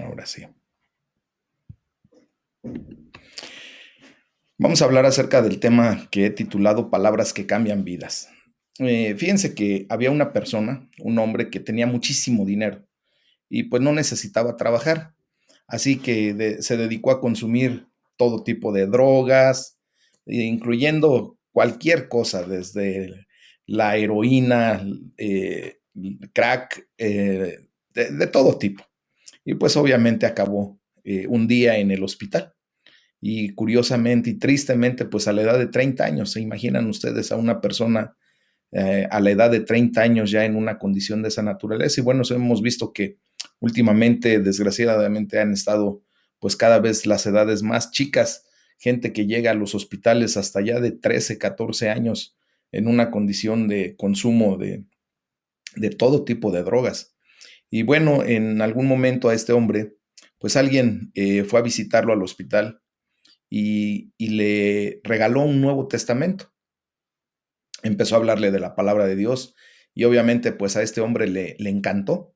Ahora sí. Vamos a hablar acerca del tema que he titulado Palabras que cambian vidas. Fíjense que había una persona, un hombre que tenía muchísimo dinero y pues no necesitaba trabajar. Así que se dedicó a consumir todo tipo de drogas, incluyendo cualquier cosa, desde la heroína, crack, de todo tipo. Y pues obviamente acabó un día en el hospital. Y curiosamente y tristemente, pues a la edad de 30 años, ¿se imaginan ustedes a una persona a la edad de 30 años ya en una condición de esa naturaleza? Y bueno, hemos visto que últimamente, desgraciadamente, han estado pues cada vez las edades más chicas, gente que llega a los hospitales hasta ya de 13, 14 años en una condición de consumo de todo tipo de drogas. Y bueno, en algún momento a este hombre, pues alguien fue a visitarlo al hospital y le regaló un Nuevo Testamento. Empezó a hablarle de la palabra de Dios y obviamente pues a este hombre le encantó.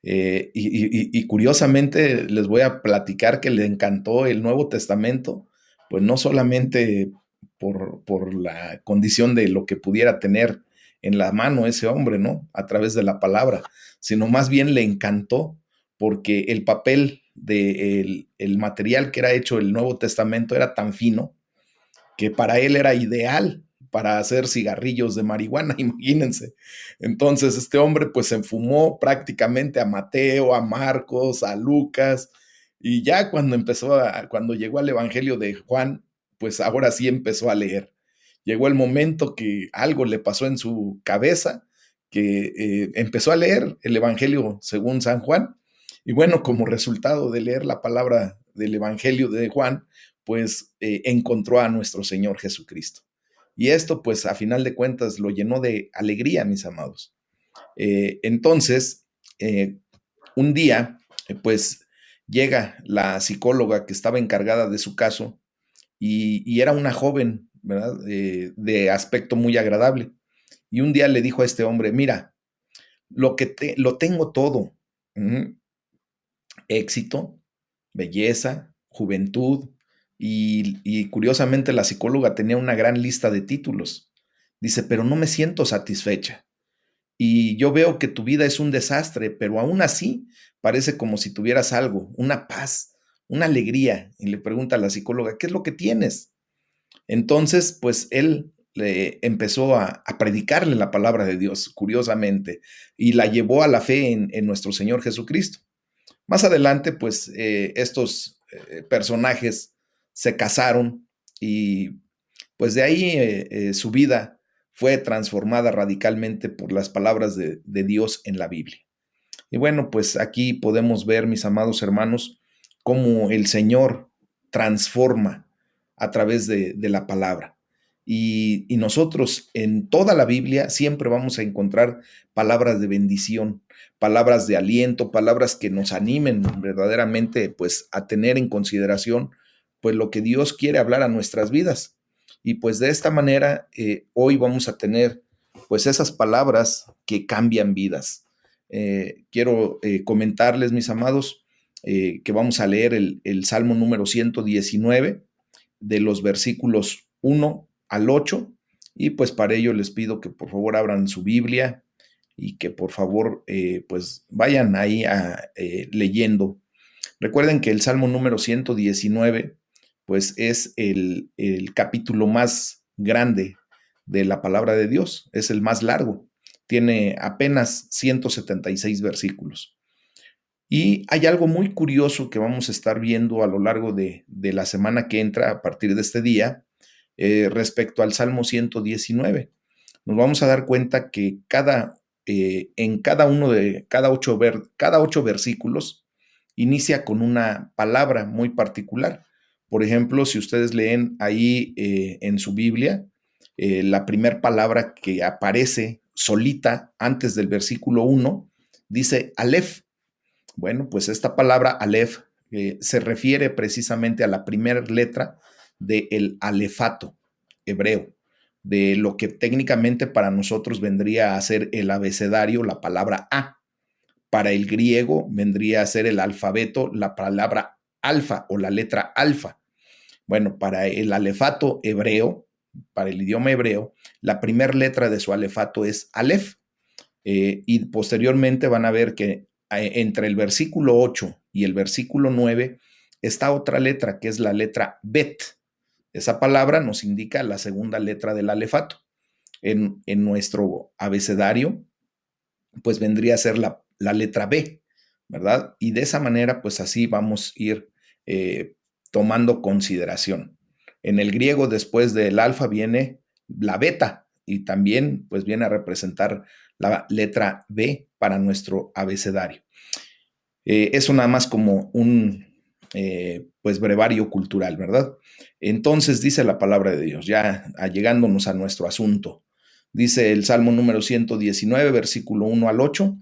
Y curiosamente les voy a platicar que le encantó el Nuevo Testamento, pues no solamente por la condición de lo que pudiera tener en la mano ese hombre, ¿no? A través de la palabra, sino más bien le encantó porque el papel el material que era hecho el Nuevo Testamento era tan fino que para él era ideal para hacer cigarrillos de marihuana, imagínense. Entonces este hombre pues se fumó prácticamente a Mateo, a Marcos, a Lucas, y ya cuando llegó al Evangelio de Juan, pues ahora sí empezó a leer. Llegó el momento que algo le pasó en su cabeza, que empezó a leer el Evangelio según San Juan, y bueno, como resultado de leer la palabra del Evangelio de Juan, pues encontró a nuestro Señor Jesucristo. Y esto, pues a final de cuentas, lo llenó de alegría, mis amados. Entonces, un día, pues llega la psicóloga que estaba encargada de su caso y era una joven, ¿verdad? De aspecto muy agradable. Y un día le dijo a este hombre, mira, lo tengo todo. Uh-huh. Éxito, belleza, juventud, y curiosamente la psicóloga tenía una gran lista de títulos. Dice, pero no me siento satisfecha. Y yo veo que tu vida es un desastre, pero aún así parece como si tuvieras algo, una paz, una alegría. Y le pregunta a la psicóloga, ¿qué es lo que tienes? Entonces, pues él le empezó a predicarle la palabra de Dios, curiosamente, y la llevó a la fe en nuestro Señor Jesucristo. Más adelante, pues estos personajes se casaron y pues de ahí su vida fue transformada radicalmente por las palabras de Dios en la Biblia. Y bueno, pues aquí podemos ver, mis amados hermanos, cómo el Señor transforma a través de la palabra. Y nosotros en toda la Biblia siempre vamos a encontrar palabras de bendición, palabras de aliento, palabras que nos animen verdaderamente pues a tener en consideración pues lo que Dios quiere hablar a nuestras vidas. Y pues de esta manera hoy vamos a tener pues esas palabras que cambian vidas. Quiero comentarles, mis amados, que vamos a leer el Salmo número 119 de los versículos 1 al 8, y pues para ello les pido que por favor abran su Biblia y que por favor pues vayan ahí leyendo. Recuerden que el Salmo número 119 pues es el capítulo más grande de la palabra de Dios, es el más largo, tiene apenas 176 versículos. Y hay algo muy curioso que vamos a estar viendo a lo largo de la semana que entra, a partir de este día, respecto al Salmo 119. Nos vamos a dar cuenta que en cada uno de cada ocho versículos inicia con una palabra muy particular. Por ejemplo, si ustedes leen ahí en su Biblia, la primera palabra que aparece solita antes del versículo 1 dice Aleph. Bueno, pues esta palabra Aleph se refiere precisamente a la primera letra del alefato hebreo, de lo que técnicamente para nosotros vendría a ser el abecedario, la palabra A. Para el griego vendría a ser el alfabeto, la palabra alfa o la letra alfa. Bueno, para el alefato hebreo, para el idioma hebreo, la primera letra de su alefato es Aleph. Y posteriormente van a ver que entre el versículo 8 y el versículo 9 está otra letra, que es la letra Bet. Esa palabra nos indica la segunda letra del alefato. En nuestro abecedario, pues vendría a ser la letra B, ¿verdad? Y de esa manera, pues así vamos a ir tomando consideración. En el griego, después del alfa, viene la beta y también, pues viene a representar la letra B para nuestro abecedario. Eso nada más como un, pues, brevario cultural, ¿verdad? Entonces dice la palabra de Dios, ya allegándonos a nuestro asunto. Dice el Salmo número 119, versículo 1 al 8,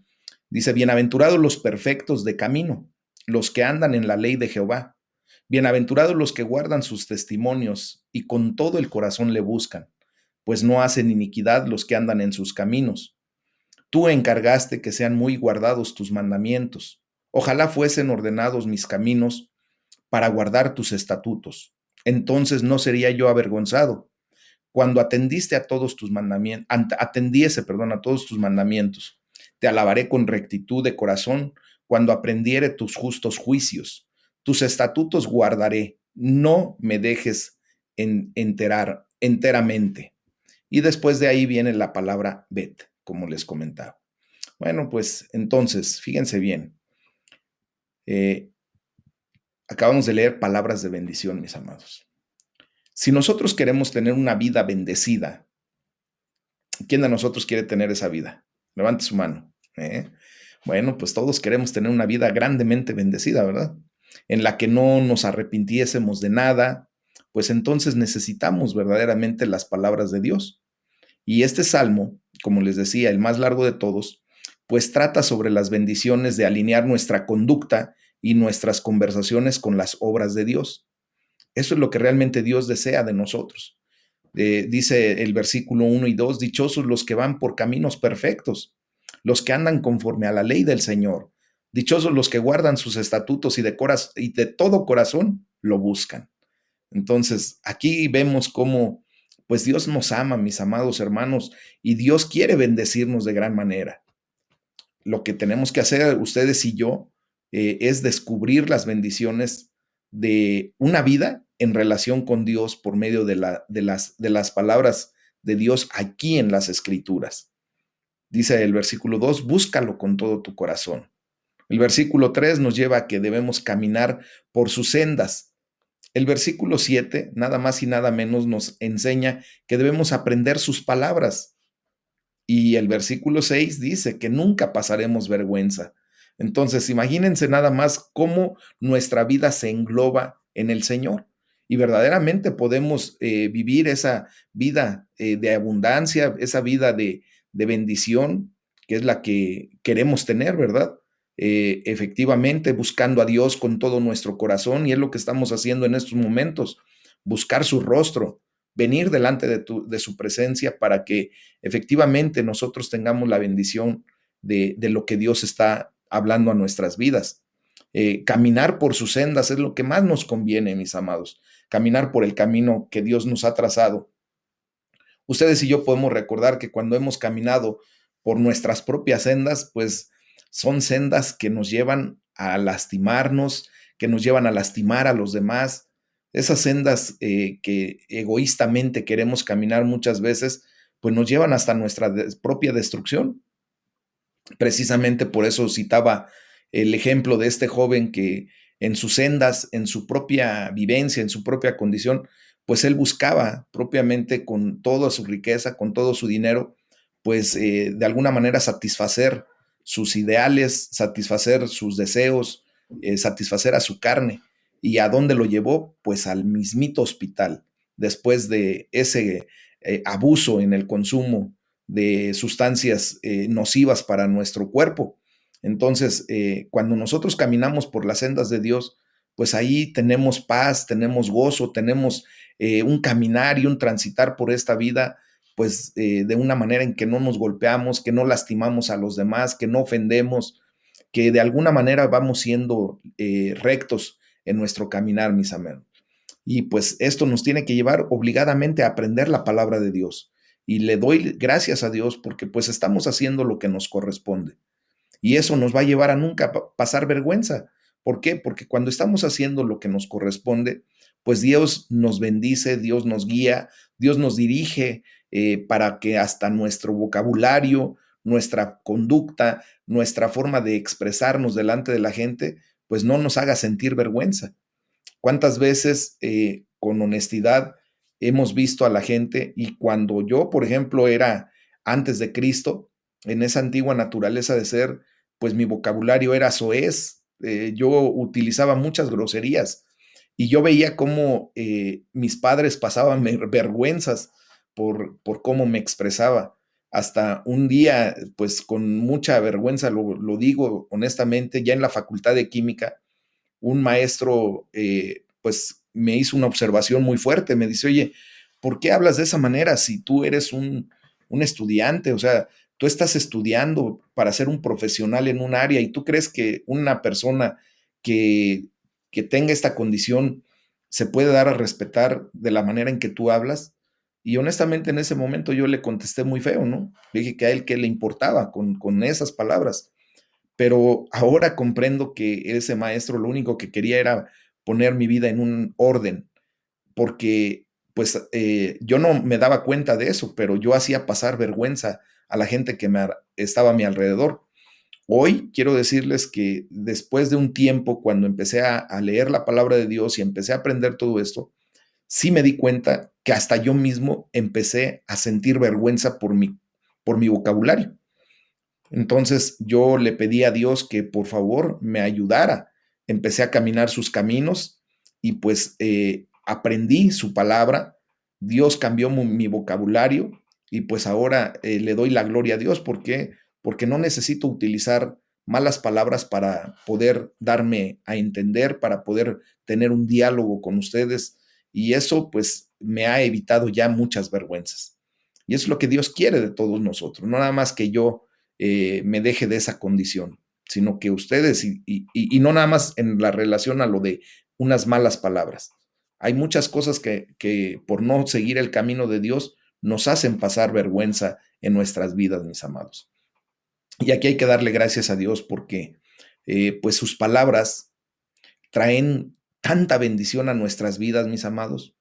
dice, bienaventurados los perfectos de camino, los que andan en la ley de Jehová. Bienaventurados los que guardan sus testimonios y con todo el corazón le buscan, pues no hacen iniquidad los que andan en sus caminos. Tú encargaste que sean muy guardados tus mandamientos. Ojalá fuesen ordenados mis caminos para guardar tus estatutos. Entonces no sería yo avergonzado. Cuando atendiste a todos tus mandamientos, atendiese, perdón, a todos tus mandamientos. Te alabaré con rectitud de corazón cuando aprendiere tus justos juicios. Tus estatutos guardaré. No me dejes enteramente. Y después de ahí viene la palabra bet, como les comentaba. Bueno, pues entonces, fíjense bien. Eh, Acabamos de leer palabras de bendición, mis amados. Si nosotros queremos tener una vida bendecida, ¿quién de nosotros quiere tener esa vida? Levante su mano. Bueno, pues todos queremos tener una vida grandemente bendecida, ¿verdad? En la que no nos arrepintiésemos de nada, pues entonces necesitamos verdaderamente las palabras de Dios. Y este salmo, como les decía, el más largo de todos, pues trata sobre las bendiciones de alinear nuestra conducta y nuestras conversaciones con las obras de Dios. Eso es lo que realmente Dios desea de nosotros. Dice el versículo 1 y 2, dichosos los que van por caminos perfectos, los que andan conforme a la ley del Señor, dichosos los que guardan sus estatutos y de todo corazón lo buscan. Entonces, aquí vemos cómo, pues Dios nos ama, mis amados hermanos, y Dios quiere bendecirnos de gran manera. Lo que tenemos que hacer ustedes y yo es descubrir las bendiciones de una vida en relación con Dios por medio de las palabras de Dios aquí en las Escrituras. Dice el versículo 2, búscalo con todo tu corazón. El versículo 3 nos lleva a que debemos caminar por sus sendas. El versículo 7, nada más y nada menos, nos enseña que debemos aprender sus palabras. Y el versículo 6 dice que nunca pasaremos vergüenza. Entonces, imagínense nada más cómo nuestra vida se engloba en el Señor. Y verdaderamente podemos vivir esa vida de abundancia, esa vida de bendición, que es la que queremos tener, ¿verdad? Efectivamente, buscando a Dios con todo nuestro corazón, y es lo que estamos haciendo en estos momentos, buscar su rostro, venir delante de su presencia para que efectivamente nosotros tengamos la bendición de lo que Dios está hablando a nuestras vidas. Caminar por sus sendas es lo que más nos conviene, mis amados. Caminar por el camino que Dios nos ha trazado. Ustedes y yo podemos recordar que cuando hemos caminado por nuestras propias sendas, pues son sendas que nos llevan a lastimarnos, que nos llevan a lastimar a los demás. Esas sendas que egoístamente queremos caminar muchas veces, pues nos llevan hasta nuestra propia destrucción. Precisamente por eso citaba el ejemplo de este joven que en sus sendas, en su propia vivencia, en su propia condición, pues él buscaba propiamente con toda su riqueza, con todo su dinero, pues de alguna manera satisfacer sus ideales, satisfacer sus deseos, satisfacer a su carne. ¿Y a dónde lo llevó? Pues al mismito hospital, después de ese abuso en el consumo de sustancias nocivas para nuestro cuerpo. Entonces, cuando nosotros caminamos por las sendas de Dios, pues ahí tenemos paz, tenemos gozo, tenemos un caminar y un transitar por esta vida, pues de una manera en que no nos golpeamos, que no lastimamos a los demás, que no ofendemos, que de alguna manera vamos siendo rectos en nuestro caminar, mis amados. Y pues esto nos tiene que llevar obligadamente a aprender la palabra de Dios. Y le doy gracias a Dios porque pues estamos haciendo lo que nos corresponde. Y eso nos va a llevar a nunca pasar vergüenza. ¿Por qué? Porque cuando estamos haciendo lo que nos corresponde, pues Dios nos bendice, Dios nos guía, Dios nos dirige para que hasta nuestro vocabulario, nuestra conducta, nuestra forma de expresarnos delante de la gente, pues no nos haga sentir vergüenza. ¿Cuántas veces con honestidad hemos visto a la gente? Y cuando yo, por ejemplo, era antes de Cristo, en esa antigua naturaleza de ser, pues mi vocabulario era soez, yo utilizaba muchas groserías y yo veía cómo mis padres pasaban vergüenzas por cómo me expresaba. Hasta un día, pues con mucha vergüenza, lo digo honestamente, ya en la facultad de química, un maestro, pues me hizo una observación muy fuerte. Me dice, oye, ¿por qué hablas de esa manera si tú eres un estudiante? O sea, tú estás estudiando para ser un profesional en un área y tú crees que una persona que, que tenga esta condición se puede dar a respetar de la manera en que tú hablas. Y honestamente en ese momento yo le contesté muy feo, ¿no? Le dije que a él qué le importaba con esas palabras. Pero ahora comprendo que ese maestro lo único que quería era poner mi vida en un orden, porque pues yo no me daba cuenta de eso, pero yo hacía pasar vergüenza a la gente que estaba a mi alrededor. Hoy quiero decirles que después de un tiempo, cuando empecé a leer la palabra de Dios y empecé a aprender todo esto, sí me di cuenta que hasta yo mismo empecé a sentir vergüenza por mi vocabulario. Entonces yo le pedí a Dios que por favor me ayudara. Empecé a caminar sus caminos y pues aprendí su palabra. Dios cambió mi vocabulario y pues ahora le doy la gloria a Dios. ¿Por qué? Porque no necesito utilizar malas palabras para poder darme a entender, para poder tener un diálogo con ustedes. Y eso pues me ha evitado ya muchas vergüenzas. Y eso es lo que Dios quiere de todos nosotros, no nada más que yo me deje de esa condición, sino que ustedes, y no nada más en la relación a lo de unas malas palabras. Hay muchas cosas que por no seguir el camino de Dios nos hacen pasar vergüenza en nuestras vidas, mis amados. Y aquí hay que darle gracias a Dios porque pues sus palabras traen tanta bendición a nuestras vidas, mis amados,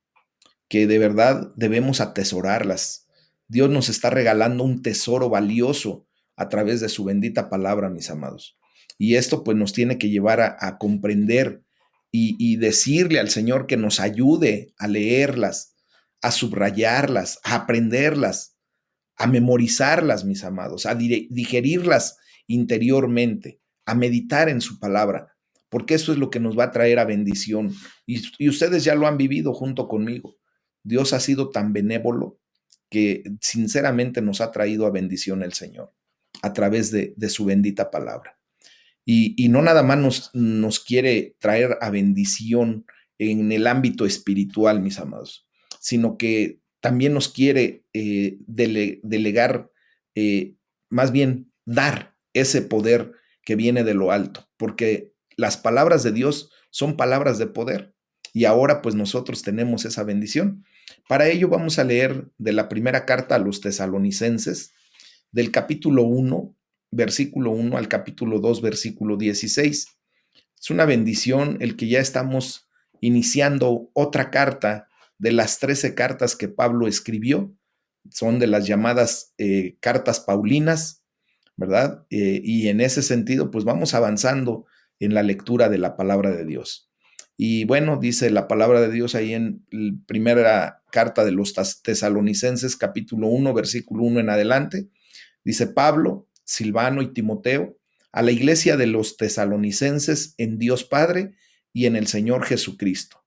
que de verdad debemos atesorarlas. Dios nos está regalando un tesoro valioso a través de su bendita palabra, mis amados. Y esto pues nos tiene que llevar a comprender y decirle al Señor que nos ayude a leerlas, a subrayarlas, a aprenderlas, a memorizarlas, mis amados, a digerirlas interiormente, a meditar en su palabra, porque eso es lo que nos va a traer a bendición. Y ustedes ya lo han vivido junto conmigo. Dios ha sido tan benévolo que sinceramente nos ha traído a bendición el Señor a través de su bendita palabra. Y no nada más nos quiere traer a bendición en el ámbito espiritual, mis amados, sino que también nos quiere delegar, eh, más bien dar ese poder que viene de lo alto, porque las palabras de Dios son palabras de poder y ahora pues nosotros tenemos esa bendición. Para ello vamos a leer de la primera carta a los tesalonicenses, del capítulo 1 versículo 1 al capítulo 2 versículo 16. Es una bendición el que ya estamos iniciando otra carta de las 13 cartas que Pablo escribió. Son de las llamadas cartas paulinas, ¿verdad? Y en ese sentido, pues vamos avanzando en la lectura de la palabra de Dios. Y bueno, dice la palabra de Dios ahí en la primera carta de los tesalonicenses, capítulo 1, versículo 1 en adelante. Dice Pablo, Silvano y Timoteo, a la iglesia de los tesalonicenses en Dios Padre y en el Señor Jesucristo.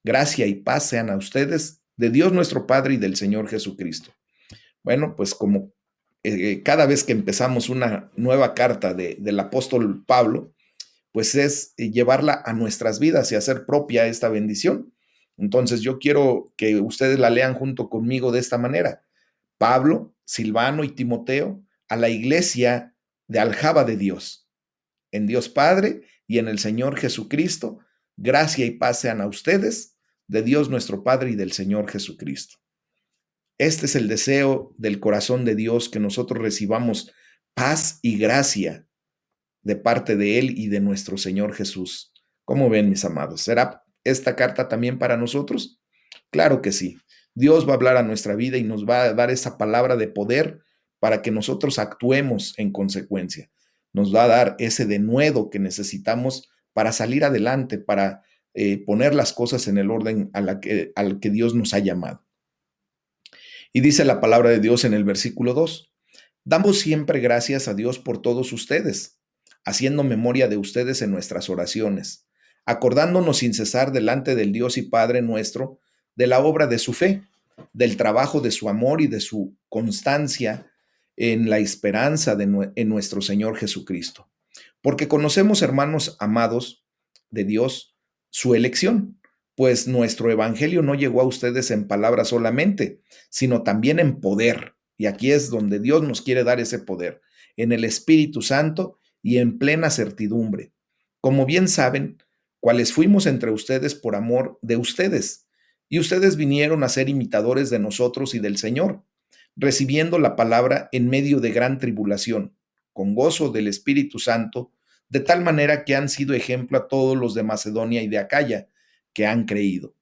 Gracia y paz sean a ustedes de Dios nuestro Padre y del Señor Jesucristo. Bueno, pues como cada vez que empezamos una nueva carta del apóstol Pablo, pues es llevarla a nuestras vidas y hacer propia esta bendición. Entonces yo quiero que ustedes la lean junto conmigo de esta manera. Pablo, Silvano y Timoteo, a la iglesia de Aljaba de Dios. en Dios Padre y en el Señor Jesucristo, gracia y paz sean a ustedes, de Dios nuestro Padre y del Señor Jesucristo. Este es el deseo del corazón de Dios, que nosotros recibamos paz y gracia de parte de Él y de nuestro Señor Jesús. ¿Cómo ven, mis amados? ¿Será esta carta también para nosotros? Claro que sí. Dios va a hablar a nuestra vida y nos va a dar esa palabra de poder para que nosotros actuemos en consecuencia. Nos va a dar ese denuedo que necesitamos para salir adelante, para poner las cosas en el orden al que Dios nos ha llamado. Y dice la palabra de Dios en el versículo 2: damos siempre gracias a Dios por todos ustedes, haciendo memoria de ustedes en nuestras oraciones, acordándonos sin cesar delante del Dios y Padre nuestro de la obra de su fe, del trabajo de su amor y de su constancia en la esperanza en nuestro Señor Jesucristo. Porque conocemos, hermanos amados de Dios, su elección, pues nuestro evangelio no llegó a ustedes en palabras solamente, sino también en poder. Y aquí es donde Dios nos quiere dar ese poder, en el Espíritu Santo y en plena certidumbre. Como bien saben, cuales fuimos entre ustedes por amor de ustedes, y ustedes vinieron a ser imitadores de nosotros y del Señor, recibiendo la palabra en medio de gran tribulación, con gozo del Espíritu Santo, de tal manera que han sido ejemplo a todos los de Macedonia y de Acaya que han creído.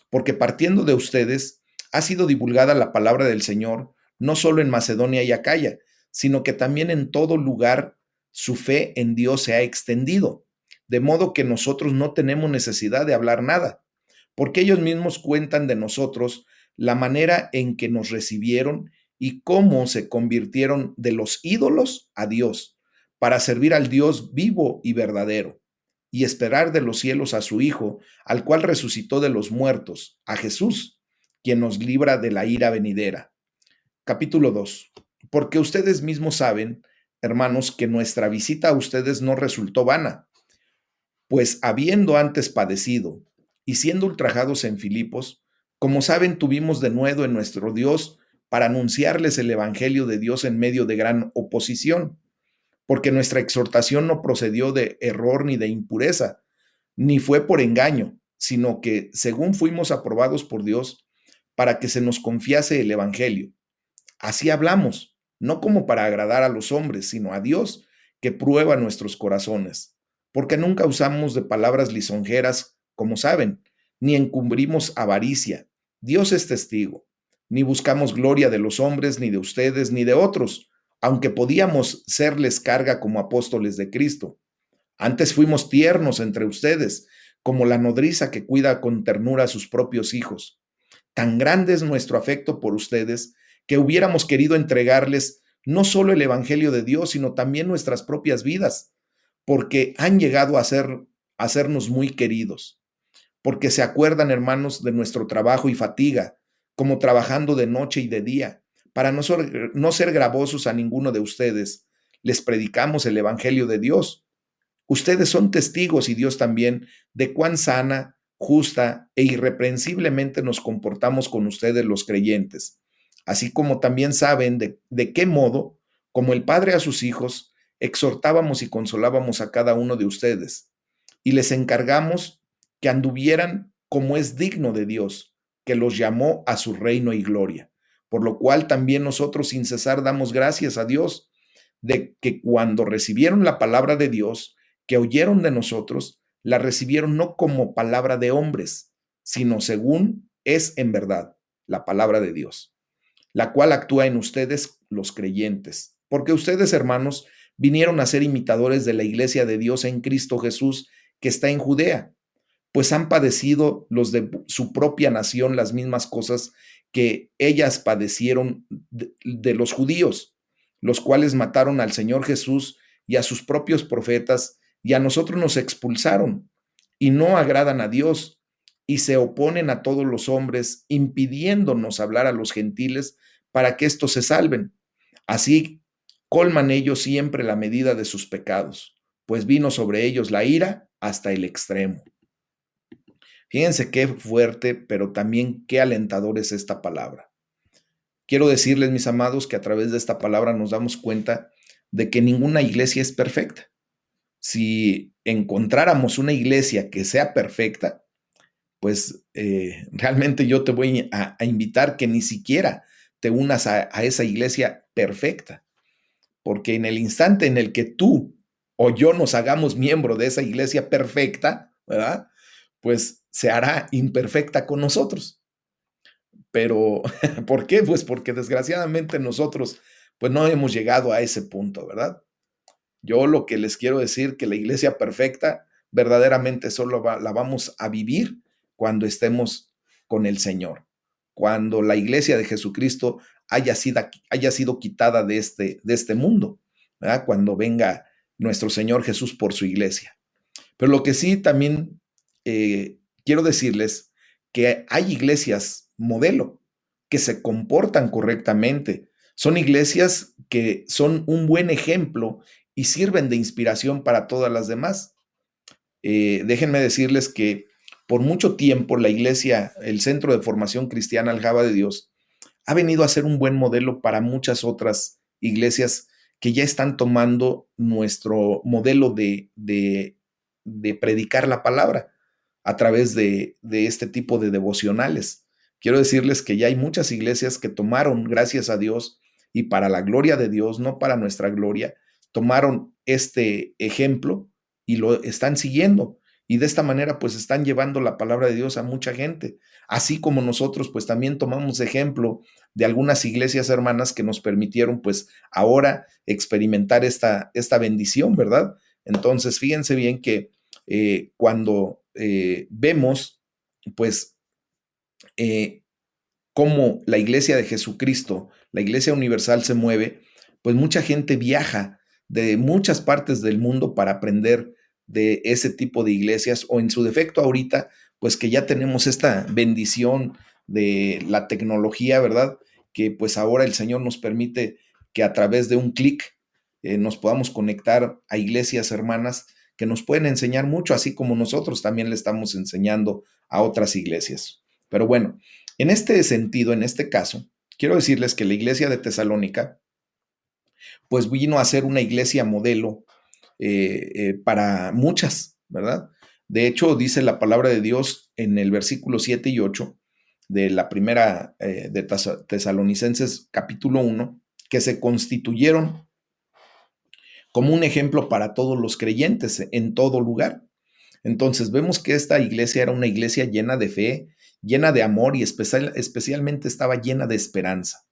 Porque partiendo de ustedes, ha sido divulgada la palabra del Señor, no solo en Macedonia y Acaya, sino que también en todo lugar su fe en Dios se ha extendido, de modo que nosotros no tenemos necesidad de hablar nada, porque ellos mismos cuentan de nosotros la manera en que nos recibieron y cómo se convirtieron de los ídolos a Dios, para servir al Dios vivo y verdadero, y esperar de los cielos a su Hijo, al cual resucitó de los muertos, a Jesús, quien nos libra de la ira venidera. Capítulo 2. Porque ustedes mismos saben, hermanos, que nuestra visita a ustedes no resultó vana, pues habiendo antes padecido y siendo ultrajados en Filipos, como saben, tuvimos denuedo en nuestro Dios para anunciarles el Evangelio de Dios en medio de gran oposición, porque nuestra exhortación no procedió de error ni de impureza, ni fue por engaño, sino que según fuimos aprobados por Dios para que se nos confiase el Evangelio. Así hablamos, no como para agradar a los hombres, sino a Dios, que prueba nuestros corazones, porque nunca usamos de palabras lisonjeras, como saben, ni encubrimos avaricia. Dios es testigo. Ni buscamos gloria de los hombres, ni de ustedes, ni de otros, aunque podíamos serles carga como apóstoles de Cristo. Antes fuimos tiernos entre ustedes, como la nodriza que cuida con ternura a sus propios hijos. Tan grande es nuestro afecto por ustedes que hubiéramos querido entregarles no solo el Evangelio de Dios, sino también nuestras propias vidas, porque han llegado a sernos muy queridos, porque se acuerdan, hermanos, de nuestro trabajo y fatiga, como trabajando de noche y de día, para no ser gravosos a ninguno de ustedes. Les predicamos el Evangelio de Dios. Ustedes son testigos, y Dios también, de cuán sana, justa e irreprensiblemente nos comportamos con ustedes los creyentes, así como también saben de qué modo, como el Padre a sus hijos, exhortábamos y consolábamos a cada uno de ustedes, y les encargamos que anduvieran como es digno de Dios, que los llamó a su reino y gloria, por lo cual también nosotros sin cesar damos gracias a Dios de que cuando recibieron la palabra de Dios, que oyeron de nosotros, la recibieron no como palabra de hombres, sino según es en verdad la palabra de Dios, la cual actúa en ustedes los creyentes. Porque ustedes, hermanos, vinieron a ser imitadores de la iglesia de Dios en Cristo Jesús, que está en Judea, pues han padecido los de su propia nación las mismas cosas que ellas padecieron de los judíos, los cuales mataron al Señor Jesús y a sus propios profetas, y a nosotros nos expulsaron, y no agradan a Dios, y se oponen a todos los hombres, impidiéndonos hablar a los gentiles para que éstos se salven. Así colman ellos siempre la medida de sus pecados, pues vino sobre ellos la ira hasta el extremo. Fíjense qué fuerte, pero también qué alentador es esta palabra. Quiero decirles, mis amados, que a través de esta palabra nos damos cuenta de que ninguna iglesia es perfecta. Si encontráramos una iglesia que sea perfecta, pues realmente yo te voy a invitar que ni siquiera te unas a esa iglesia perfecta, porque en el instante en el que tú o yo nos hagamos miembro de esa iglesia perfecta, ¿verdad? Pues se hará imperfecta con nosotros. Pero, ¿por qué? Pues porque desgraciadamente nosotros, pues no hemos llegado a ese punto, ¿verdad? Yo lo que les quiero decir que la iglesia perfecta verdaderamente solo la vamos a vivir cuando estemos con el Señor, cuando la iglesia de Jesucristo haya sido quitada de este mundo, ¿verdad? Cuando venga nuestro Señor Jesús por su iglesia. Pero lo que sí también quiero decirles que hay iglesias modelo que se comportan correctamente. Son iglesias que son un buen ejemplo y sirven de inspiración para todas las demás. Déjenme decirles que por mucho tiempo la iglesia, el Centro de Formación Cristiana Aljaba de Dios, ha venido a ser un buen modelo para muchas otras iglesias que ya están tomando nuestro modelo de predicar la palabra a través de este tipo de devocionales. Quiero decirles que ya hay muchas iglesias que tomaron, gracias a Dios, y para la gloria de Dios, no para nuestra gloria, tomaron este ejemplo y lo están siguiendo. Y de esta manera, pues están llevando la palabra de Dios a mucha gente. Así como nosotros, pues también tomamos ejemplo de algunas iglesias hermanas que nos permitieron, pues ahora experimentar esta bendición, ¿verdad? Entonces, fíjense bien que cuando vemos, pues, eh, cómo la iglesia de Jesucristo, la iglesia universal se mueve, pues mucha gente viaja de muchas partes del mundo para aprender de ese tipo de iglesias o en su defecto ahorita, pues que ya tenemos esta bendición de la tecnología, ¿verdad? Que pues ahora el Señor nos permite que a través de un clic nos podamos conectar a iglesias hermanas que nos pueden enseñar mucho, así como nosotros también le estamos enseñando a otras iglesias. Pero bueno, en este sentido, en este caso, quiero decirles que la iglesia de Tesalónica, pues vino a ser una iglesia modelo para muchas, ¿verdad? De hecho, dice la palabra de Dios en el versículo 7 y 8 de la primera de Tesalonicenses capítulo 1, que se constituyeron como un ejemplo para todos los creyentes en todo lugar. Entonces vemos que esta iglesia era una iglesia llena de fe, llena de amor y especialmente estaba llena de esperanza.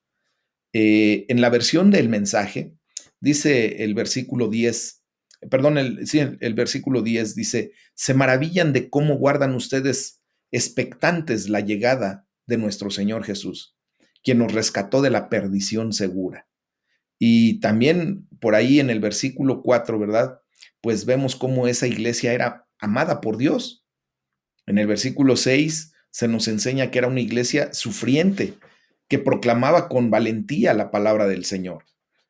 En la versión del mensaje, dice el versículo 10, perdón, sí, el versículo 10 dice, se maravillan de cómo guardan ustedes expectantes la llegada de nuestro Señor Jesús, quien nos rescató de la perdición segura. Y también por ahí en el versículo 4, ¿verdad? Pues vemos cómo esa iglesia era amada por Dios. En el versículo 6 se nos enseña que era una iglesia sufriente, que proclamaba con valentía la palabra del Señor.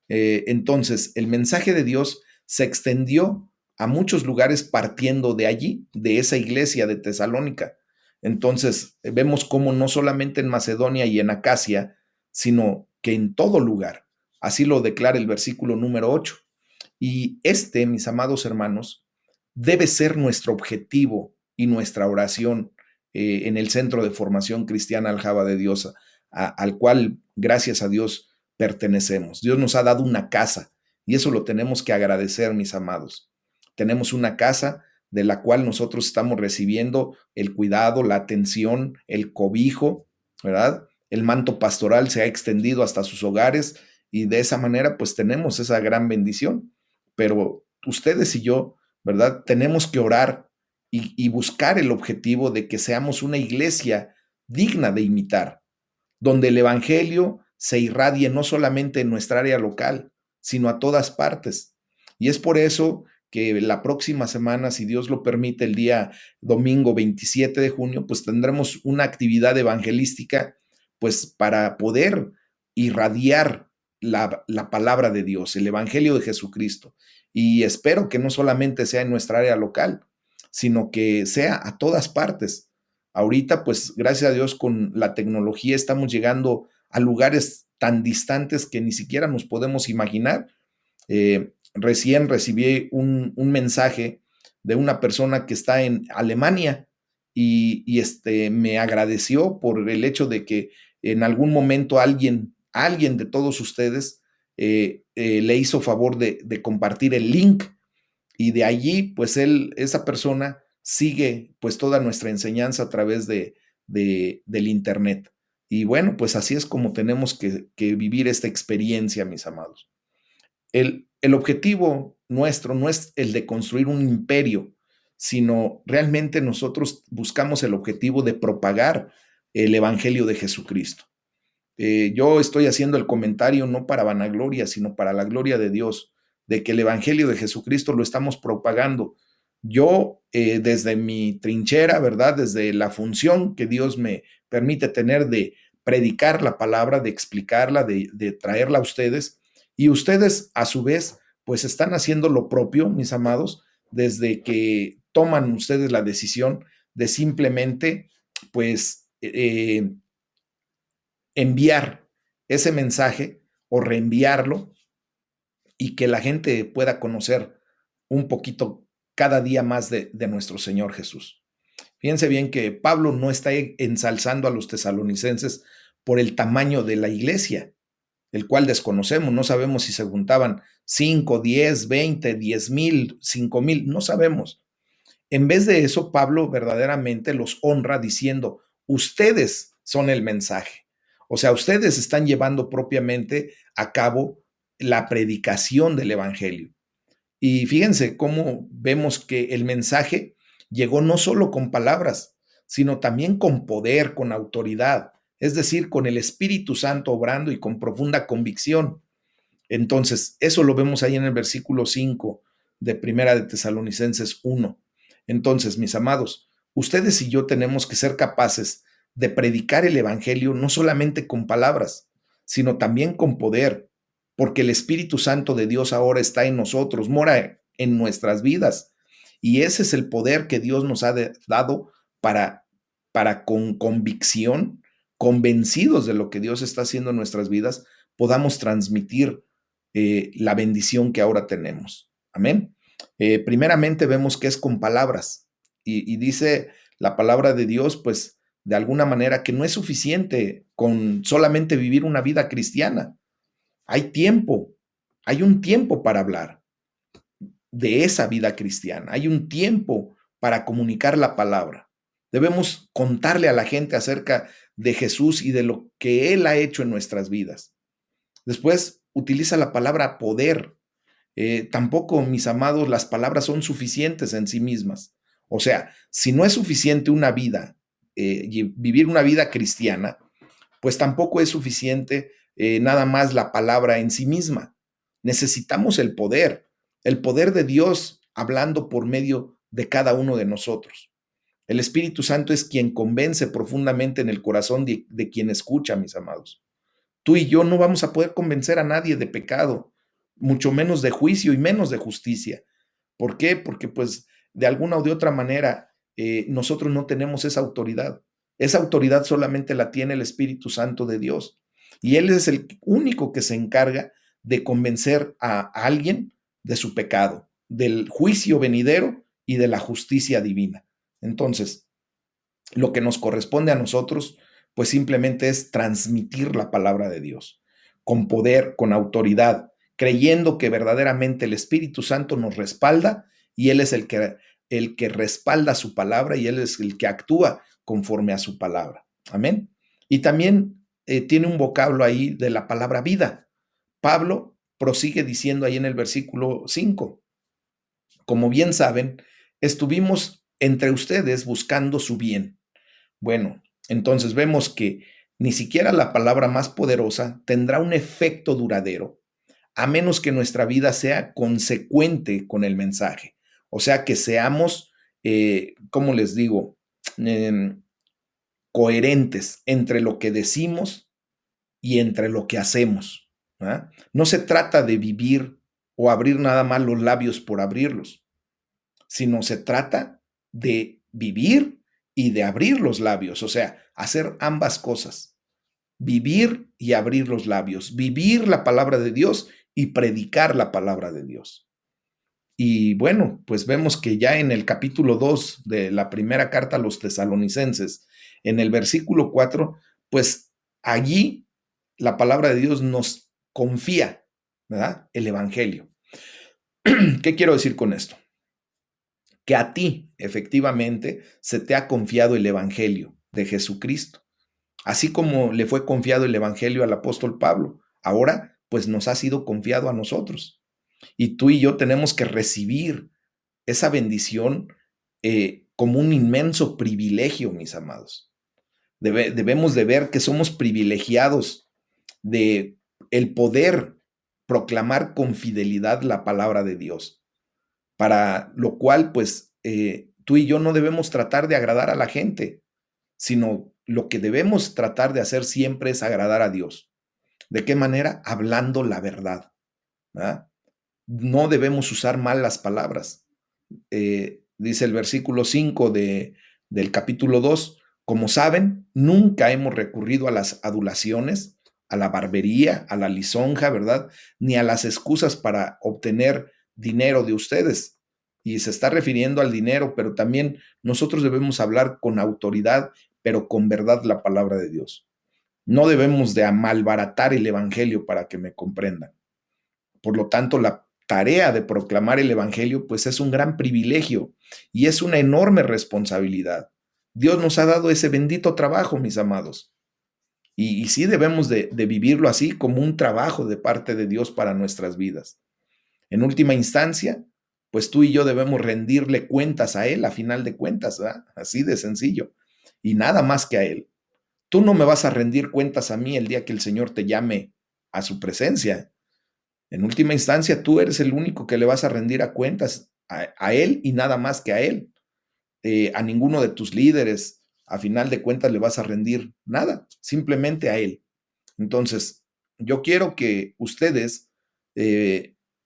Entonces, el mensaje de Dios se extendió a muchos lugares partiendo de allí, de esa iglesia de Tesalónica. Entonces, vemos cómo no solamente en Macedonia y en Acacia, sino que en todo lugar. Así lo declara el versículo número 8. Y este, mis amados hermanos, debe ser nuestro objetivo y nuestra oración en el Centro de Formación Cristiana Aljaba de Dios, al cual, gracias a Dios, pertenecemos. Dios nos ha dado una casa y eso lo tenemos que agradecer, mis amados. Tenemos una casa de la cual nosotros estamos recibiendo el cuidado, la atención, el cobijo, ¿verdad? El manto pastoral se ha extendido hasta sus hogares y de esa manera pues tenemos esa gran bendición. Pero ustedes y yo, ¿verdad? Tenemos que orar y buscar el objetivo de que seamos una iglesia digna de imitar, donde el Evangelio se irradie no solamente en nuestra área local, sino a todas partes. Y es por eso que la próxima semana, si Dios lo permite, el día domingo 27 de junio, pues tendremos una actividad evangelística, pues para poder irradiar la palabra de Dios, el Evangelio de Jesucristo. Y espero que no solamente sea en nuestra área local, sino que sea a todas partes. Ahorita, pues gracias a Dios, con la tecnología estamos llegando a lugares tan distantes que ni siquiera nos podemos imaginar. Recién recibí un mensaje de una persona que está en Alemania me agradeció por el hecho de que en algún momento alguien de todos ustedes le hizo favor de compartir el link y de allí, pues esa persona sigue pues toda nuestra enseñanza a través del Internet. Y bueno, pues así es como tenemos que vivir esta experiencia, mis amados. El objetivo nuestro no es el de construir un imperio, sino realmente nosotros buscamos el objetivo de propagar el Evangelio de Jesucristo. Yo estoy haciendo el comentario no para vanagloria, sino para la gloria de Dios, de que el Evangelio de Jesucristo lo estamos propagando. Yo, desde mi trinchera, ¿verdad? Desde la función que Dios me permite tener de predicar la palabra, de explicarla, de traerla a ustedes, y ustedes, a su vez, pues están haciendo lo propio, mis amados, desde que toman ustedes la decisión de simplemente, pues, enviar ese mensaje o reenviarlo y que la gente pueda conocer un poquito cada día más de nuestro Señor Jesús. Fíjense bien que Pablo no está ensalzando a los tesalonicenses por el tamaño de la iglesia, el cual desconocemos, no sabemos si se juntaban 5, 10, 20, 10,000, 5,000, no sabemos. En vez de eso, Pablo verdaderamente los honra diciendo, ustedes son el mensaje. O sea, ustedes están llevando propiamente a cabo la predicación del Evangelio. Y fíjense cómo vemos que el mensaje llegó no solo con palabras, sino también con poder, con autoridad, es decir, con el Espíritu Santo obrando y con profunda convicción. Entonces, eso lo vemos ahí en el versículo 5 de Primera de Tesalonicenses 1. Entonces, mis amados, ustedes y yo tenemos que ser capaces de predicar el Evangelio no solamente con palabras, sino también con poder, porque el Espíritu Santo de Dios ahora está en nosotros, mora en nuestras vidas. Y ese es el poder que Dios nos ha dado para con convicción, convencidos de lo que Dios está haciendo en nuestras vidas, podamos transmitir la bendición que ahora tenemos. Amén. Primeramente vemos que es con palabras y dice la palabra de Dios, pues de alguna manera que no es suficiente con solamente vivir una vida cristiana. Hay tiempo, hay un tiempo para hablar de esa vida cristiana, hay un tiempo para comunicar la palabra. Debemos contarle a la gente acerca de Jesús y de lo que Él ha hecho en nuestras vidas. Después utiliza la palabra poder. Tampoco, mis amados, las palabras son suficientes en sí mismas. O sea, si no es suficiente una vida, vivir una vida cristiana, pues tampoco es suficiente nada más la palabra en sí misma. Necesitamos el poder de Dios hablando por medio de cada uno de nosotros. El Espíritu Santo es quien convence profundamente en el corazón de quien escucha, mis amados. Tú y yo no vamos a poder convencer a nadie de pecado, mucho menos de juicio y menos de justicia. ¿Por qué? Porque pues de alguna o de otra manera nosotros no tenemos esa autoridad. Esa autoridad solamente la tiene el Espíritu Santo de Dios. Y Él es el único que se encarga de convencer a alguien de su pecado, del juicio venidero y de la justicia divina. Entonces, lo que nos corresponde a nosotros, pues simplemente es transmitir la palabra de Dios con poder, con autoridad, creyendo que verdaderamente el Espíritu Santo nos respalda y Él es el que respalda su palabra y Él es el que actúa conforme a su palabra. Amén. Y también tiene un vocablo ahí de la palabra vida. Pablo prosigue diciendo ahí en el versículo 5, como bien saben, estuvimos entre ustedes buscando su bien. Bueno, entonces vemos que ni siquiera la palabra más poderosa tendrá un efecto duradero, a menos que nuestra vida sea consecuente con el mensaje. O sea, que seamos, ¿cómo les digo? Em, Coherentes entre lo que decimos y entre lo que hacemos. ¿Ah? No se trata de vivir o abrir nada más los labios por abrirlos, sino se trata de vivir y de abrir los labios, o sea, hacer ambas cosas, vivir y abrir los labios, vivir la palabra de Dios y predicar la palabra de Dios. Y bueno, pues vemos que ya en el capítulo 2 de la primera carta a los tesalonicenses, en el versículo 4, pues allí la palabra de Dios nos confía, ¿verdad? El evangelio. ¿Qué quiero decir con esto? Que a ti efectivamente se te ha confiado el evangelio de Jesucristo, así como le fue confiado el evangelio al apóstol Pablo. Ahora, pues nos ha sido confiado a nosotros. Y tú y yo tenemos que recibir esa bendición como un inmenso privilegio, mis amados. Debemos de ver que somos privilegiados de el poder proclamar con fidelidad la palabra de Dios, para lo cual, pues, tú y yo no debemos tratar de agradar a la gente, sino lo que debemos tratar de hacer siempre es agradar a Dios. ¿De qué manera? Hablando la verdad, ¿verdad? No debemos usar mal las palabras. Dice el versículo 5 del capítulo 2, como saben, nunca hemos recurrido a las adulaciones, a la barbería, a la lisonja, ¿verdad? Ni a las excusas para obtener dinero de ustedes. Y se está refiriendo al dinero, pero también nosotros debemos hablar con autoridad, pero con verdad la palabra de Dios. No debemos de malbaratar el evangelio para que me comprendan. Por lo tanto, la tarea de proclamar el evangelio, pues es un gran privilegio y es una enorme responsabilidad. Dios nos ha dado ese bendito trabajo, mis amados. Y sí debemos de vivirlo así como un trabajo de parte de Dios para nuestras vidas. En última instancia, pues tú y yo debemos rendirle cuentas a Él, a final de cuentas, ¿verdad? Así de sencillo. Y nada más que a Él. Tú no me vas a rendir cuentas a mí el día que el Señor te llame a su presencia. En última instancia, tú eres el único que le vas a rendir a cuentas a Él y nada más que a Él. A ninguno de tus líderes, a final de cuentas, le vas a rendir nada, simplemente a Él. Entonces, yo quiero que ustedes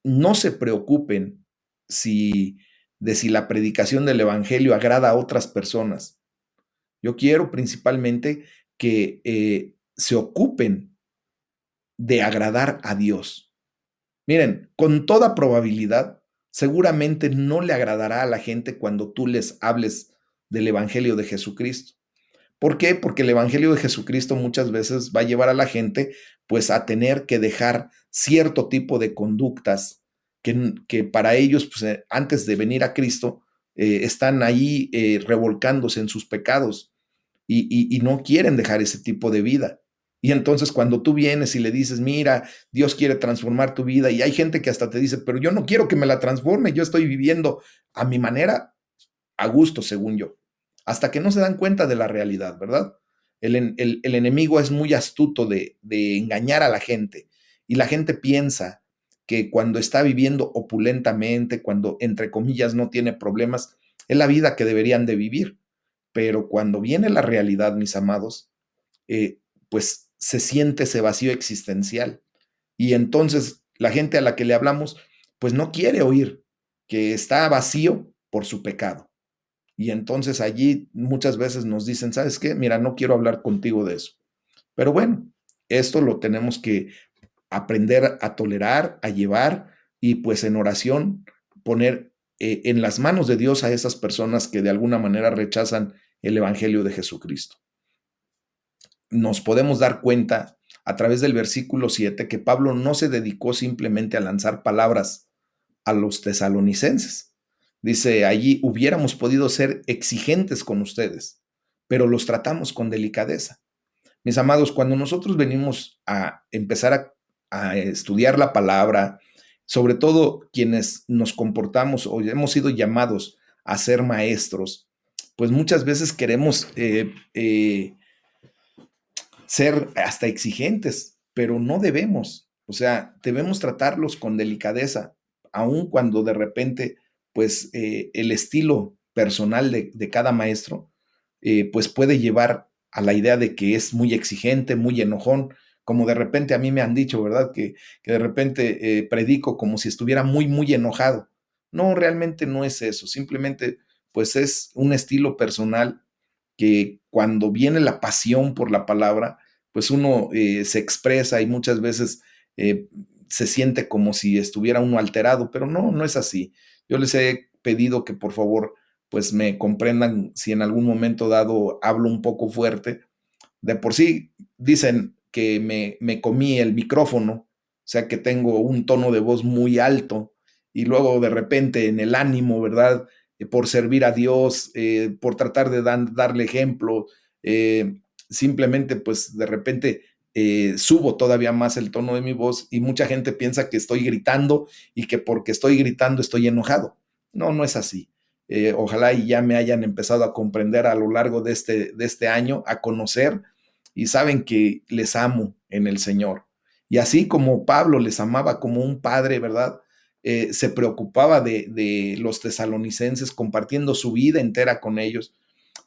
no se preocupen si, de si la predicación del Evangelio agrada a otras personas. Yo quiero principalmente que se ocupen de agradar a Dios. Miren, con toda probabilidad, seguramente no le agradará a la gente cuando tú les hables del Evangelio de Jesucristo. ¿Por qué? Porque el Evangelio de Jesucristo muchas veces va a llevar a la gente pues a tener que dejar cierto tipo de conductas que para ellos pues, antes de venir a Cristo están ahí revolcándose en sus pecados y no quieren dejar ese tipo de vida. Y entonces cuando tú vienes y le dices, mira, Dios quiere transformar tu vida, y hay gente que hasta te dice, pero yo no quiero que me la transforme, yo estoy viviendo a mi manera, a gusto, según yo, hasta que no se dan cuenta de la realidad, ¿verdad? El enemigo es muy astuto de engañar a la gente, y la gente piensa que cuando está viviendo opulentamente, cuando entre comillas no tiene problemas, es la vida que deberían de vivir. Pero cuando viene la realidad, mis amados, eh, pues se siente ese vacío existencial. Y entonces la gente a la que le hablamos, pues no quiere oír que está vacío por su pecado. Y entonces allí muchas veces nos dicen, ¿sabes qué? Mira, no quiero hablar contigo de eso. Pero bueno, esto lo tenemos que aprender a tolerar, a llevar y pues en oración poner en las manos de Dios a esas personas que de alguna manera rechazan el Evangelio de Jesucristo. Nos podemos dar cuenta a través del versículo 7 que Pablo no se dedicó simplemente a lanzar palabras a los tesalonicenses. Dice allí, hubiéramos podido ser exigentes con ustedes, pero los tratamos con delicadeza. Mis amados, cuando nosotros venimos a empezar a estudiar la palabra, sobre todo quienes nos comportamos o hemos sido llamados a ser maestros, pues muchas veces queremos ser hasta exigentes, pero no debemos. O sea, debemos tratarlos con delicadeza, aun cuando de repente, pues, el estilo personal de cada maestro, pues puede llevar a la idea de que es muy exigente, muy enojón, como de repente a mí me han dicho, ¿verdad? Que de repente predico como si estuviera muy, muy enojado. No, realmente no es eso, simplemente pues es un estilo personal que cuando viene la pasión por la palabra, pues uno se expresa y muchas veces se siente como si estuviera uno alterado, pero no, no es así. Yo les he pedido que por favor, pues me comprendan si en algún momento dado hablo un poco fuerte. De por sí dicen que me comí el micrófono, o sea que tengo un tono de voz muy alto y luego de repente en el ánimo, ¿verdad? Por servir a Dios, por tratar de darle ejemplo, simplemente pues de repente subo todavía más el tono de mi voz y mucha gente piensa que estoy gritando y que porque estoy gritando estoy enojado. No, no es así. Ojalá y ya me hayan empezado a comprender a lo largo de este año, a conocer y saben que les amo en el Señor. Y así como Pablo les amaba como un padre, ¿verdad? Se preocupaba de los tesalonicenses compartiendo su vida entera con ellos,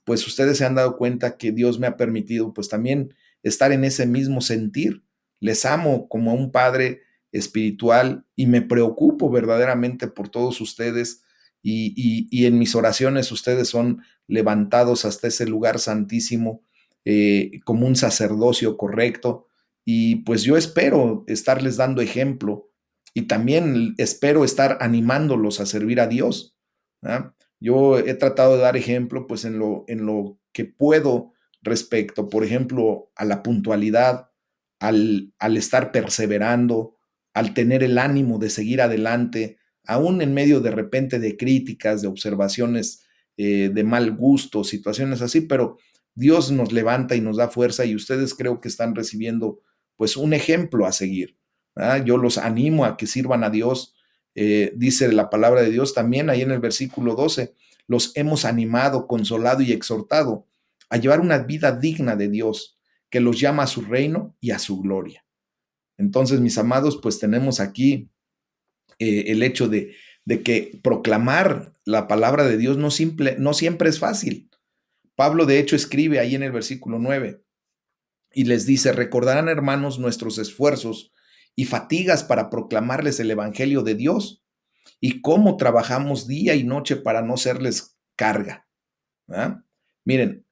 pues ustedes se han dado cuenta que Dios me ha permitido pues también estar en ese mismo sentir. Les amo como a un padre espiritual y me preocupo verdaderamente por todos ustedes y en mis oraciones ustedes son levantados hasta ese lugar santísimo como un sacerdocio correcto y pues yo espero estarles dando ejemplo y también espero estar animándolos a servir a Dios. ¿Ah? Yo he tratado de dar ejemplo pues en lo que puedo respecto, por ejemplo, a la puntualidad, al estar perseverando, al tener el ánimo de seguir adelante, aún en medio de repente de críticas, de observaciones de mal gusto, situaciones así, pero Dios nos levanta y nos da fuerza y ustedes creo que están recibiendo pues un ejemplo a seguir. ¿Verdad? Yo los animo a que sirvan a Dios. Dice la palabra de Dios también ahí en el versículo 12, los hemos animado, consolado y exhortado a llevar una vida digna de Dios, que los llama a su reino y a su gloria. Entonces, mis amados, pues tenemos aquí el hecho de que proclamar la palabra de Dios no siempre es fácil. Pablo, de hecho, escribe ahí en el versículo 9 y les dice, recordarán, hermanos, nuestros esfuerzos y fatigas para proclamarles el Evangelio de Dios y cómo trabajamos día y noche para no serles carga. ¿Verdad? Miren,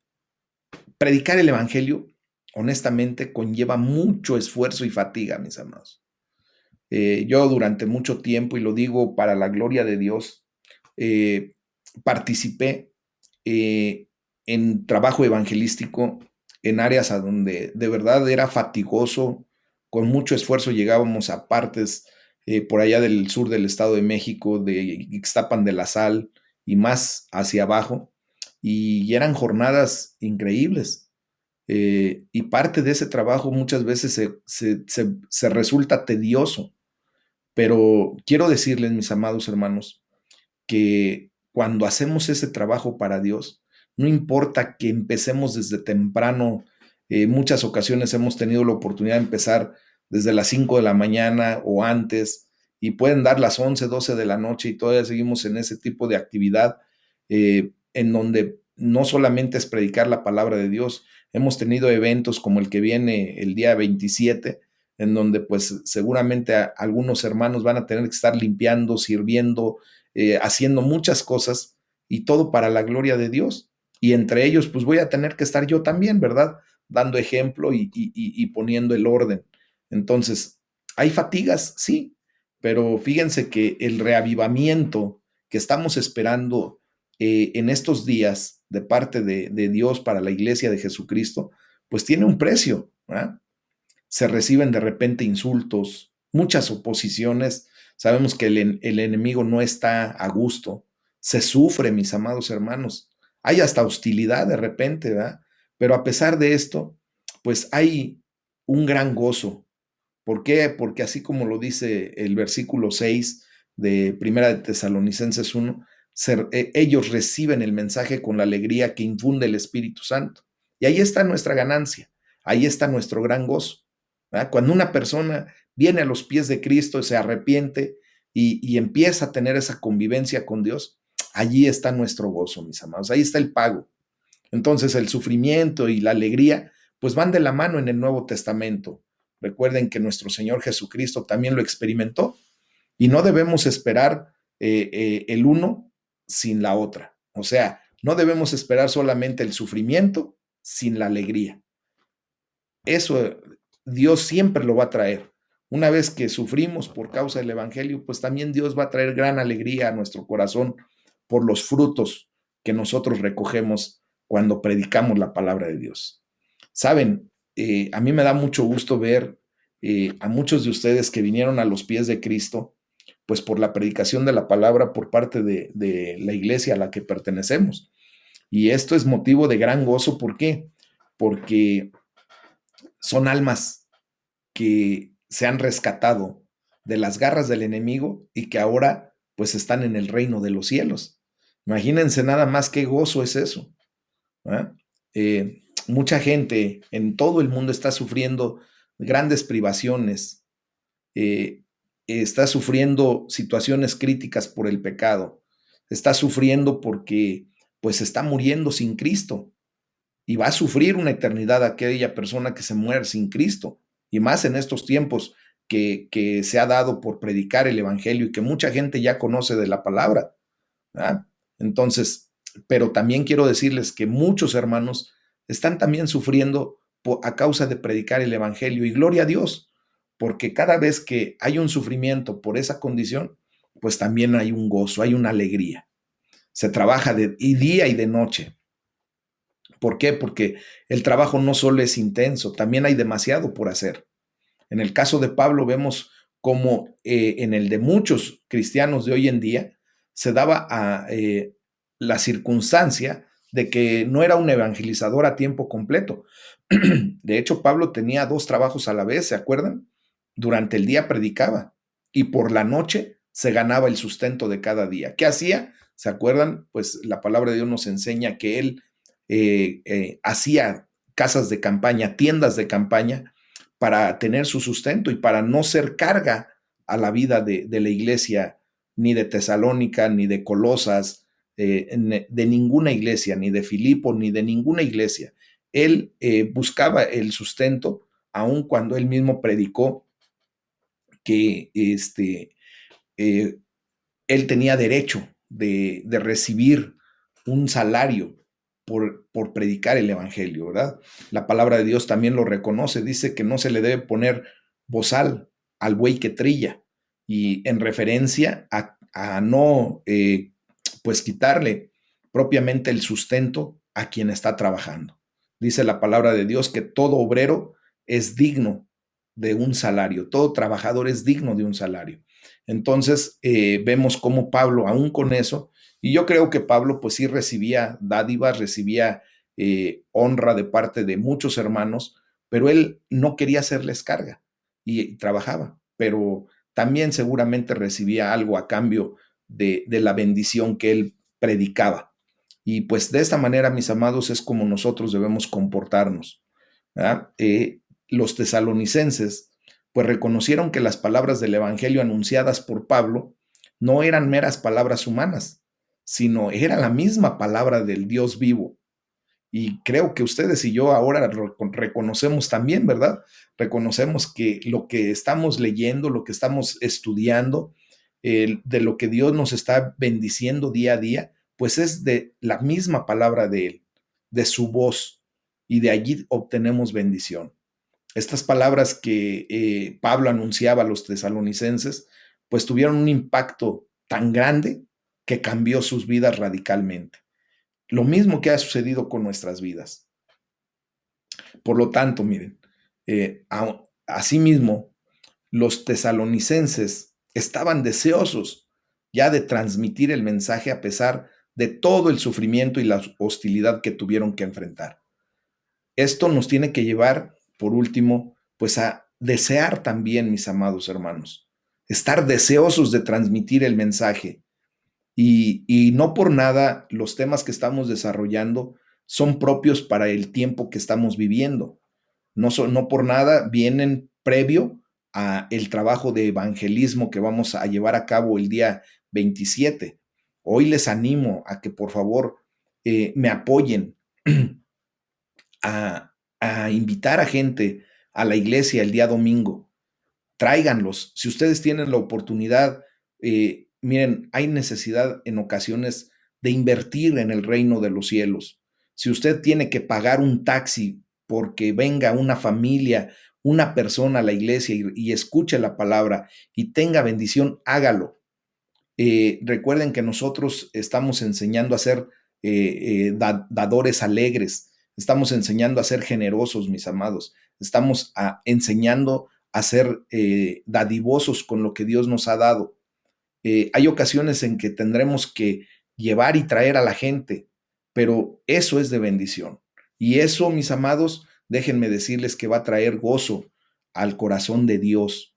predicar el Evangelio, honestamente, conlleva mucho esfuerzo y fatiga, mis amados. Yo durante mucho tiempo, y lo digo para la gloria de Dios, eh, participé en trabajo evangelístico en áreas a donde de verdad era fatigoso, con mucho esfuerzo llegábamos a partes por allá del sur del Estado de México, de Ixtapan de la Sal y más hacia abajo, y eran jornadas increíbles. Y parte de ese trabajo muchas veces se resulta tedioso, pero quiero decirles, mis amados hermanos, que cuando hacemos ese trabajo para Dios, no importa que empecemos desde temprano, muchas ocasiones hemos tenido la oportunidad de empezar desde las 5 de la mañana o antes, y pueden dar las 11, 12 de la noche y todavía seguimos en ese tipo de actividad, en donde no solamente es predicar la palabra de Dios, hemos tenido eventos como el que viene el día 27, en donde pues seguramente algunos hermanos van a tener que estar limpiando, sirviendo, haciendo muchas cosas y todo para la gloria de Dios. Y entre ellos, pues voy a tener que estar yo también, ¿verdad? Dando ejemplo y poniendo el orden. Entonces, hay fatigas, sí, pero fíjense que el reavivamiento que estamos esperando en estos días de parte de Dios para la iglesia de Jesucristo, pues tiene un precio, ¿verdad? Se reciben de repente insultos, muchas oposiciones. Sabemos que el enemigo no está a gusto. Se sufre, mis amados hermanos. Hay hasta hostilidad de repente, ¿verdad? Pero a pesar de esto, pues hay un gran gozo. ¿Por qué? Porque así como lo dice el versículo 6 de Primera de Tesalonicenses 1, ellos reciben el mensaje con la alegría que infunde el Espíritu Santo. Y ahí está nuestra ganancia, ahí está nuestro gran gozo. ¿Verdad? Cuando una persona viene a los pies de Cristo, se arrepiente y empieza a tener esa convivencia con Dios, allí está nuestro gozo, mis amados, ahí está el pago. Entonces el sufrimiento y la alegría pues van de la mano en el Nuevo Testamento. Recuerden que nuestro Señor Jesucristo también lo experimentó y no debemos esperar el uno sin la otra. O sea, no debemos esperar solamente el sufrimiento sin la alegría. Eso Dios siempre lo va a traer, Una vez que sufrimos por causa del Evangelio, pues también Dios va a traer gran alegría a nuestro corazón por los frutos que nosotros recogemos cuando predicamos la palabra de Dios. Saben, a mí me da mucho gusto ver a muchos de ustedes que vinieron a los pies de Cristo, pues por la predicación de la palabra por parte de la iglesia a la que pertenecemos. Y esto es motivo de gran gozo. ¿Por qué? Porque son almas que se han rescatado de las garras del enemigo y que ahora pues están en el reino de los cielos. Imagínense nada más qué gozo es eso. ¿Eh? Mucha gente en todo el mundo está sufriendo grandes privaciones, eh, está sufriendo situaciones críticas por el pecado, está sufriendo porque pues está muriendo sin Cristo y va a sufrir una eternidad aquella persona que se muere sin Cristo, y más en estos tiempos que se ha dado por predicar el Evangelio y que mucha gente ya conoce de la palabra. ¿Verdad? Entonces, pero también quiero decirles que muchos hermanos están también sufriendo a causa de predicar el Evangelio, y gloria a Dios, porque cada vez que hay un sufrimiento por esa condición, pues también hay un gozo, hay una alegría. Se trabaja y día y de noche. ¿Por qué? Porque el trabajo no solo es intenso, también hay demasiado por hacer. En el caso de Pablo vemos cómo en el de muchos cristianos de hoy en día se daba la circunstancia de que no era un evangelizador a tiempo completo. De hecho, Pablo tenía dos trabajos a la vez, ¿se acuerdan? Durante el día predicaba y por la noche se ganaba el sustento de cada día. ¿Qué hacía? ¿Se acuerdan? Pues la palabra de Dios nos enseña que él hacía casas de campaña, tiendas de campaña, para tener su sustento y para no ser carga a la vida de la iglesia, ni de Tesalónica, ni de Colosas, de ninguna iglesia, ni de Filipo, ni de ninguna iglesia. Él buscaba el sustento, aun cuando él mismo predicó que eh, él tenía derecho de recibir un salario por predicar el Evangelio, ¿verdad? La palabra de Dios también lo reconoce, dice que no se le debe poner bozal al buey que trilla, y en referencia a no, pues quitarle propiamente el sustento a quien está trabajando. Dice la palabra de Dios que todo obrero es digno de un salario, todo trabajador es digno de un salario. Entonces, vemos cómo Pablo, aún con eso, y yo creo que Pablo pues sí recibía dádivas, recibía honra de parte de muchos hermanos, pero él no quería hacerles carga y trabajaba, pero también seguramente recibía algo a cambio de la bendición que él predicaba. Y pues de esta manera, mis amados, es como nosotros debemos comportarnos. ¿Verdad? Los tesalonicenses pues reconocieron que las palabras del Evangelio anunciadas por Pablo no eran meras palabras humanas, sino era la misma palabra del Dios vivo. Y creo que ustedes y yo ahora reconocemos también, ¿verdad? Reconocemos que lo que estamos leyendo, lo que estamos estudiando, de lo que Dios nos está bendiciendo día a día, pues es de la misma palabra de Él, de su voz, y de allí obtenemos bendición. Estas palabras que Pablo anunciaba a los tesalonicenses, pues tuvieron un impacto tan grande que cambió sus vidas radicalmente. Lo mismo que ha sucedido con nuestras vidas. Por lo tanto, miren, asimismo, los tesalonicenses estaban deseosos ya de transmitir el mensaje a pesar de todo el sufrimiento y la hostilidad que tuvieron que enfrentar. Esto nos tiene que llevar, por último, pues a desear también, mis amados hermanos, estar deseosos de transmitir el mensaje. Y no por nada los temas que estamos desarrollando son propios para el tiempo que estamos viviendo. No por nada vienen previo a el trabajo de evangelismo que vamos a llevar a cabo el día 27. Hoy les animo a que por favor me apoyen a invitar a gente a la iglesia el día domingo. Tráiganlos. Si ustedes tienen la oportunidad, miren, hay necesidad en ocasiones de invertir en el reino de los cielos. Si usted tiene que pagar un taxi porque venga una familia una persona a la iglesia y escuche la palabra y tenga bendición, hágalo. Recuerden que nosotros estamos enseñando a ser dadores alegres, estamos enseñando a ser generosos, mis amados, estamos enseñando a ser dadivosos con lo que Dios nos ha dado. Hay ocasiones en que tendremos que llevar y traer a la gente, pero eso es de bendición. Y eso, mis amados, déjenme decirles que va a traer gozo al corazón de Dios.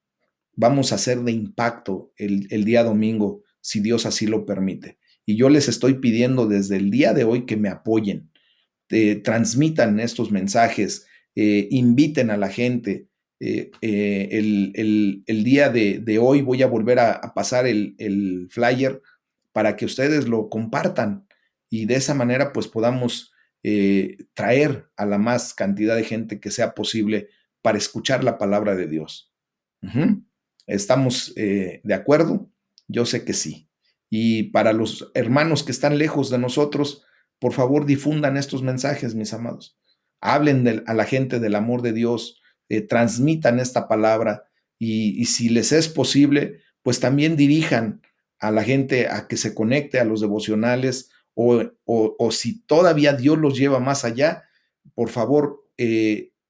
Vamos a ser de impacto el día domingo, si Dios así lo permite. Y yo les estoy pidiendo desde el día de hoy que me apoyen, transmitan estos mensajes, inviten a la gente. El día de hoy voy a volver a pasar el flyer para que ustedes lo compartan y de esa manera pues podamos traer a la más cantidad de gente que sea posible para escuchar la palabra de Dios. Ujú. ¿Estamos de acuerdo? Yo sé que sí. Y para los hermanos que están lejos de nosotros, por favor difundan estos mensajes, mis amados. Hablen a la gente del amor de Dios, transmitan esta palabra y si les es posible, pues también dirijan a la gente a que se conecte a los devocionales o si todavía Dios los lleva más allá, por favor,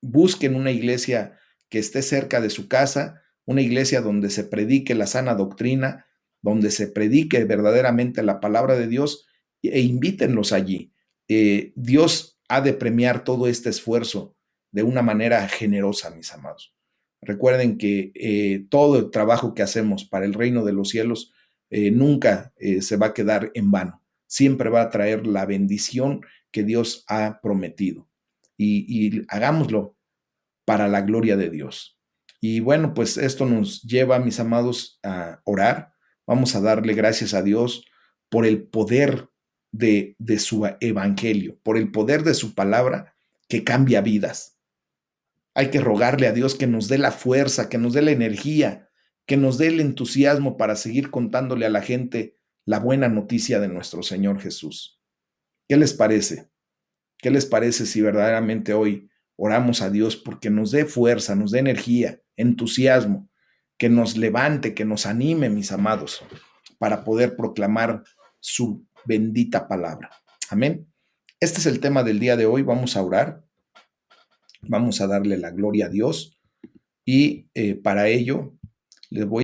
busquen una iglesia que esté cerca de su casa, una iglesia donde se predique la sana doctrina, donde se predique verdaderamente la palabra de Dios e invítenlos allí. Dios ha de premiar todo este esfuerzo de una manera generosa, mis amados. Recuerden que todo el trabajo que hacemos para el reino de los cielos nunca se va a quedar en vano. Siempre va a traer la bendición que Dios ha prometido. Y hagámoslo para la gloria de Dios. Y bueno, pues esto nos lleva, mis amados, a orar. Vamos a darle gracias a Dios por el poder de su evangelio, por el poder de su palabra que cambia vidas. Hay que rogarle a Dios que nos dé la fuerza, que nos dé la energía, que nos dé el entusiasmo para seguir contándole a la gente la buena noticia de nuestro Señor Jesús. ¿Qué les parece? ¿Qué les parece si verdaderamente hoy oramos a Dios porque nos dé fuerza, nos dé energía, entusiasmo, que nos levante, que nos anime, mis amados, para poder proclamar su bendita palabra? Amén. Este es el tema del día de hoy. Vamos a orar, vamos a darle la gloria a Dios y para ello les voy